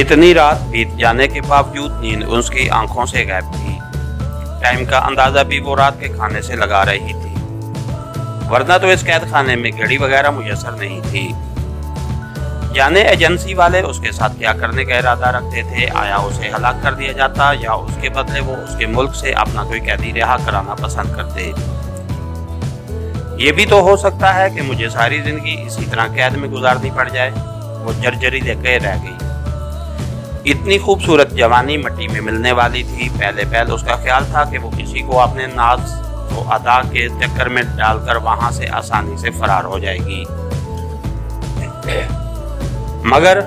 इतनी रात बीत जाने के बावजूद नींद उसकी आंखों से गायब थी। टाइम का अंदाजा भी वो रात के खाने से लगा रही थी, वरना तो इस कैद खाने में घड़ी वगैरह मुयस्सर नहीं थी। जाने एजेंसी वाले उसके साथ क्या करने का इरादा रखते थे। आया उसे हलाक कर दिया जाता या उसके बदले वो उसके मुल्क से अपना कोई कैदी रिहा कराना पसंद करते। ये भी तो हो सकता है कि मुझे सारी जिंदगी इसी तरह कैद में गुजारनी पड़ जाए। वो जर्जरी लेकर रह गई। इतनी खूबसूरत जवानी मिट्टी में मिलने वाली थी। पहले उसका ख्याल था कि वो किसी को अपने नाज तो अदा के चक्कर में डालकर वहां से आसानी से फरार हो जाएगी, मगर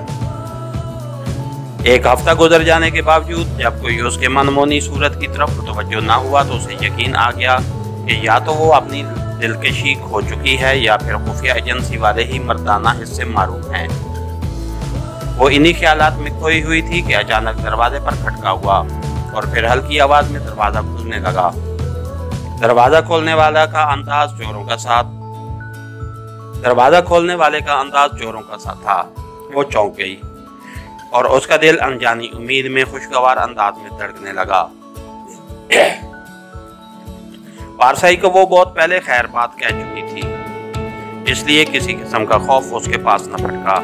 एक हफ्ता गुजर जाने के बावजूद जब कोई उसके मनमोनी सूरत की तरफ तवज्जो ना हुआ तो उसे यकीन आ गया कि या तो वो अपनी दिलकशी खो चुकी है या फिर खुफिया एजेंसी वाले ही मर्दाना हिस्से मारूफ हैं। वो इन्हीं ख्यालात में खोई हुई थी कि अचानक दरवाजे पर खटका हुआ और फिर हल्की आवाज में दरवाजा खुलने लगा। दरवाजा खोलने वाले का अंदाज चोरों का सा था। वो चौंक गई और उसका दिल अनजानी उम्मीद में खुशगवार अंदाज में धड़कने लगा। पारसाई को वो बहुत पहले खैर बात कह चुकी थी, इसलिए किसी किस्म का खौफ उसके पास न फटका।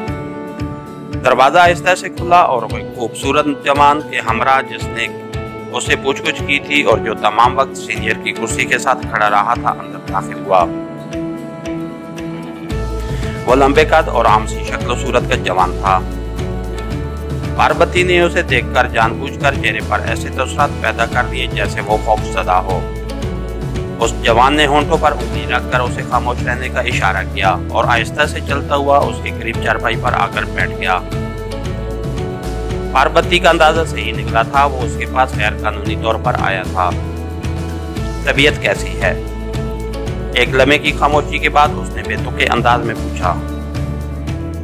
दरवाजा आहिस्ता से खुला और कोई खूबसूरत जवान के हमरा जिसने उससे पूछताछ की थी और जो तमाम वक्त सीनियर की कुर्सी के साथ खड़ा रहा था, अंदर दाखिल हुआ। वो लंबे कद और आम सी शक्ल सूरत का जवान था। पार्वती ने उसे देखकर जानबूझकर चेहरे पर ऐसे तसरात पैदा कर दिए जैसे वो खौफजदा हो। उस जवान ने होंठों पर उंगली रखकर उसे खामोश रहने का इशारा किया और आहिस्ता से चलता हुआ उसके करीब चारपाई पर आकर बैठ गया। पार्वती का अंदाजा सही निकला था, वो उसके पास गैर कानूनी तौर पर आया था। तबीयत कैसी है? एक लम्हे की खामोशी के बाद उसने बेतुके अंदाज में पूछा।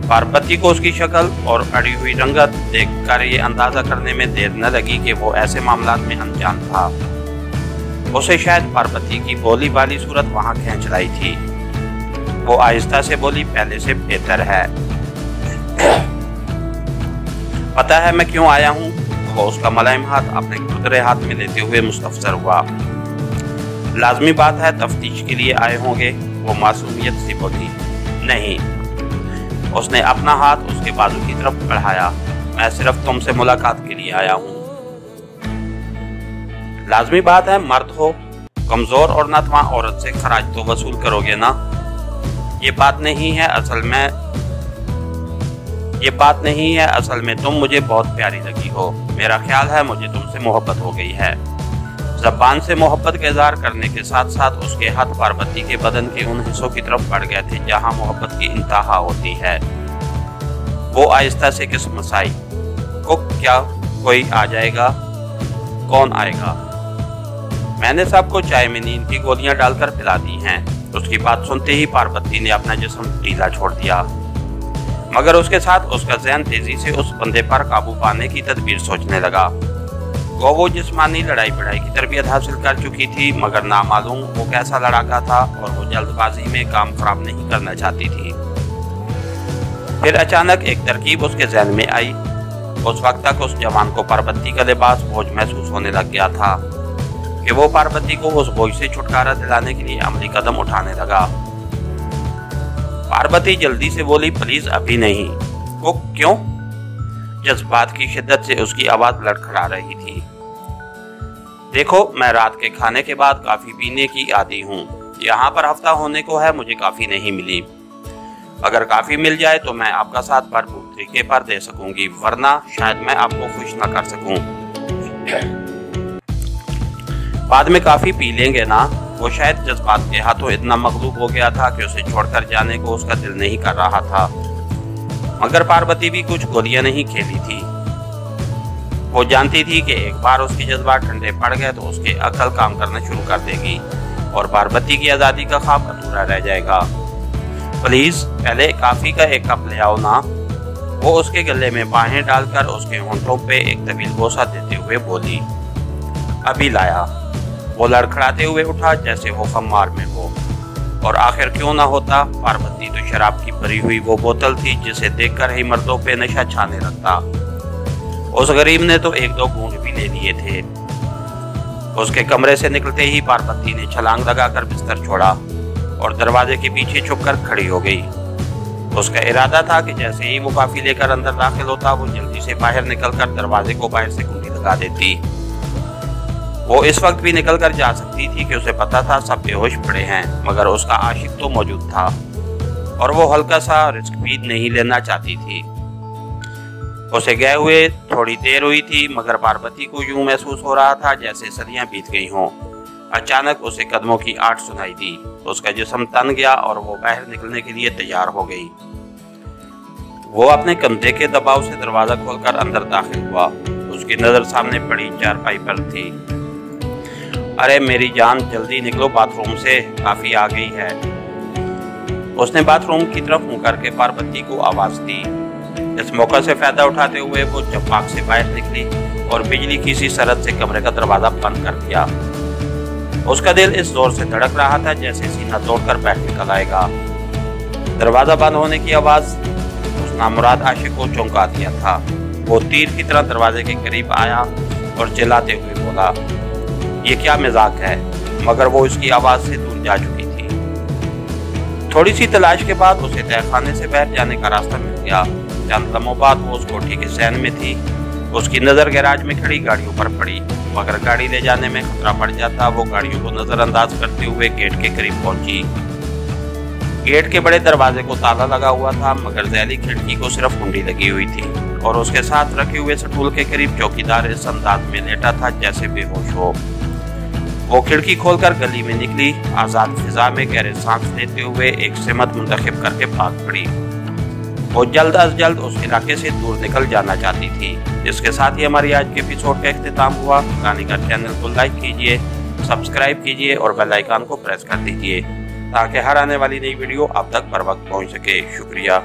पार्वती को उसकी शक्ल और अड़ी हुई रंगत देखकर ये अंदाजा करने में देर न लगी कि वो ऐसे मामलात में अनजान था। उसे शायद पार्वती की भोली भाली सूरत वहां खींच लाई थी। वो आहिस्ता से बोली, पहले से बेहतर है। पता है मैं क्यों आया हूँ? वो उसका मुलायम हाथ अपने खुरदरे हाथ में लेते हुए मुस्तफसर हुआ। लाजमी बात है तफ्तीश के लिए आए होंगे, वो मासूमियत से बोली। नहीं। उसने अपना हाथ उसके बाजू की तरफ बढ़ाया। मैं सिर्फ तुमसे मुलाकात के लिए आया हूँ। लाजमी बात है, मर्द हो, कमजोर और नातवा औरत से खराज तो वसूल करोगे ना? ये बात नहीं है असल में तुम मुझे बहुत प्यारी लगी हो। मेरा ख्याल है मुझे तुमसे मोहब्बत हो गई है। ज़बान से मोहब्बत का इज़हार करने के साथ साथ उसके हाथ पार्वती के बदन के उन हिस्सों की तरफ बढ़ गए थे जहां मोहब्बत की इंतहा होती है। वो आहिस्ता से किस्मसाई को, क्या कोई आ जाएगा? कौन आएगा? मैंने सबको चाय में नींद की गोलियां डालकर पिला दी हैं। उसकी बात सुनते ही पार्वती ने अपना जिस्म ढीला छोड़ दिया, मगर उसके साथ उसका ज़हन तेजी से उस बंदे पर काबू पाने की तदबीर सोचने लगा। वो जिस्मानी लड़ाई की तरबियत हासिल कर चुकी थी, मगर नामालूम वो कैसा लड़ाका था और वो जल्दबाजी में काम खराब नहीं करना चाहती थी। फिर अचानक एक तरकीब उसके जहन में आई। उस वक्त तक उस जवान को पार्वती का लिबास बोझ महसूस होने लग गया था कि वो पार्वती को उस बोझ से छुटकारा दिलाने के लिए अमली कदम उठाने लगा। पार्वती जल्दी से बोली, प्लीज अभी नहीं। वो क्यों? जज्बात की शिद्दत से उसकी आवाज लड़खड़ा रही थी। देखो, मैं रात के खाने के बाद काफी पीने की आदी हूँ। यहाँ पर हफ्ता होने को है, मुझे काफी नहीं मिली। अगर काफी मिल जाए तो मैं आपका साथ भरपूर तरीके पर दे सकूंगी, वरना शायद मैं आपको खुश न कर सकूं। बाद में काफी पी लेंगे ना? वो शायद जज्बात के हाथों इतना मगलूब हो गया था कि उसे छोड़कर जाने को उसका दिल नहीं कर रहा था, मगर पार्वती भी कुछ गोलियां नहीं खेली थी। वो जानती थी कि एक बार उसके जज्बात ठंडे पड़ गए तो उसकी अकल काम करना शुरू कर देगी और पार्वती की आज़ादी का ख्वाब अधूरा रह जाएगा। प्लीज पहले काफी का एक कप ले आओ ना। वो उसके गले में बाहें डालकर उसके होंठों पे एक तवील बोसा देते हुए बोली। अभी लाया। वो लड़खड़ाते हुए उठा जैसे वो खम्मार में हो, और आखिर क्यों ना होता, पार्वती तो शराब की भरी हुई वो बोतल थी जिसे देखकर ही मर्दों पे नशा छाने लगता। उस गरीब ने तो एक दो घूंट भी ले लिए थे। उसके कमरे से निकलते ही पार्वती ने छलांग लगाकर बिस्तर छोड़ा और दरवाजे के पीछे छुपकर खड़ी हो गई। उसका इरादा था कि जैसे ही वो काफी लेकर अंदर दाखिल होता, वो जल्दी से बाहर निकलकर दरवाजे को बाहर से कुंडी लगा देती। वो इस वक्त भी निकलकर जा सकती थी कि उसे पता था सब बेहोश पड़े हैं, मगर उसका आशिक तो मौजूद था और वो हल्का सा रिस्क भी नहीं लेना चाहती थी। उसे गए हुए थोड़ी देर हुई थी, मगर पार्वती को यूं महसूस हो रहा था जैसे सदियां बीत गई हों। अचानक उसे कदमों की आट सुनाई दी। उसका जिस्म तन गया और वो बाहर निकलने के लिए तैयार हो गई। वो अपने कंधे के दबाव से दरवाजा खोलकर अंदर दाखिल हुआ। उसकी नजर सामने पड़ी चारपाई पर थी। अरे मेरी जान, जल्दी निकलो बाथरूम से, काफी आ गई है। उसने बाथरूम की तरफ मुंह करके पार्वती को आवाज दी। इस मौका से फायदा उठाते हुए वो चप्पाक से बाहर निकली और बिजली की सी सरहद से कमरे का दरवाजा बंद कर दिया। उसका दिल इस जोर से धड़क रहा था जैसे सीना तोड़कर बैठ निकल आएगा। दरवाजा बंद होने की आवाज उस नामुराद आशिक को चौंका दिया था। वो तीर की तरह दरवाजे के करीब आया और चिल्लाते हुए बोला, ये क्या मजाक है? मगर वो उसकी आवाज से दूर जा चुकी थी। थोड़ी सी तलाश के बाद उसे तहखाने से बाहर जाने का रास्ता मिल गया। चंद लम्हों बाद वो उस कोठी के सैन में थी। उसकी नजर गैराज में खड़ी गाड़ियों पर पड़ी, मगर गाड़ी ले जाने में खतरा पड़ जाता। वो गाड़ियों को नजरअंदाज करते हुए गेट के करीब पहुंची। गेट के बड़े दरवाजे को ताला लगा हुआ था, मगर जैली खिड़की को सिर्फ कुंडी लगी हुई थी और उसके साथ रखे हुए स्टूल के करीब चौकीदार इस अंदाज में लेटा था जैसे बेहोश हो। वो खिड़की खोलकर गली में निकली। आजाद फिजा में गहरे सांस लेते हुए एक सिमत मुंतखब करके भाग पड़ी। वो जल्द अज जल्द उस इलाके से दूर निकल जाना चाहती थी। इसके साथ ही हमारी आज के एपिसोड का इख्तिताम हुआ। कहानी का चैनल को लाइक कीजिए, सब्सक्राइब कीजिए और बेल आइकन को प्रेस कर दीजिए ताकि हर आने वाली नई वीडियो आप तक बर वक्त पहुंच सके। शुक्रिया।